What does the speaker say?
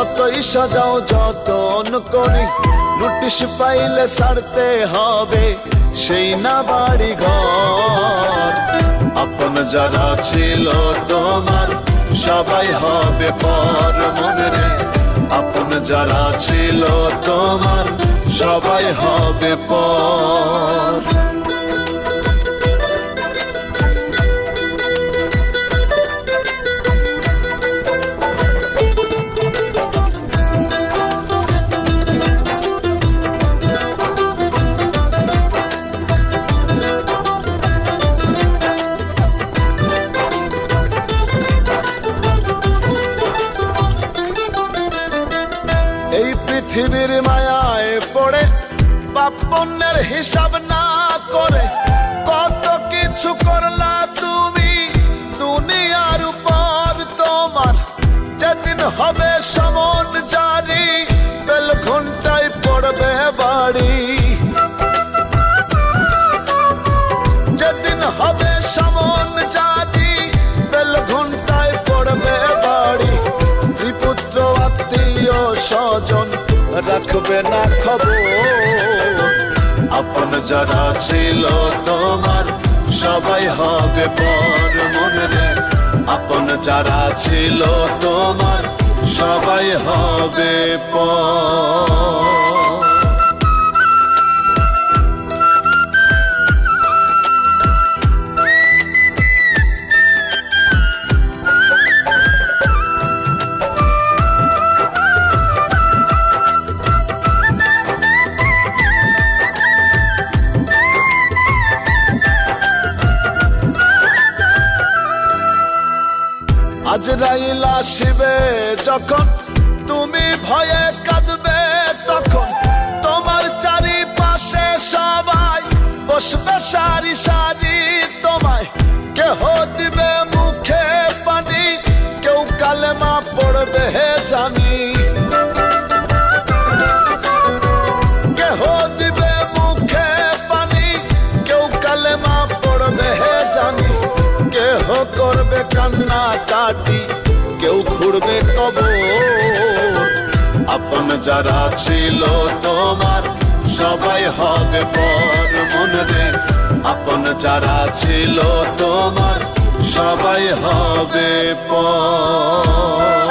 যতই সাজাও যতন করি, নোটিশ পাইলে ছাড়তে হবে সেই না বাড়ি ঘর। আপন যারা ছিল তোমার সবাই হবে পর মনে রে, আপন যারা ছিল তোমার সবাই হবে পর। এই পৃথিবীর মায়ায় পড়ে পাপ পুণ্যের হিসাব না করে কত কিছু করলা তুমি দুনিয়ার উপর। তোমার যেদিন হবে সমন জারি, বেল ঘন্টায় পড়বে বাড়ি। যেদিন হবে সমন জারি, বেল ঘন্টায় পড়বে বাড়ি। স্ত্রী পুত্র আত্মীয় স্বজন রাখবে না খবর। আপন যারা ছিল তোমার সবাই হবে পর মনে রে, আপন যারা ছিল তোমার সবাই হবে পর। আজরাইল আসিবে যখন তুমি ভয়ে কাঁদবে, তখন তোমার চারিপাশে সবাই বসবে সারি সারি। তোমায় কেহ দিবে মুখে পানি, কেউ কালেমা পড়বে জানি। কেহ দিবে মুখে পানি, কেউ কালেমা পড়বে জানি। কেহ করবে কান্না কাটি, কেউ ঘুরবে কবর। আপন যারা ছিল তোমার সবাই হবে পর মনে রে, আপন যারা ছিল তোমার সবাই হবে পর।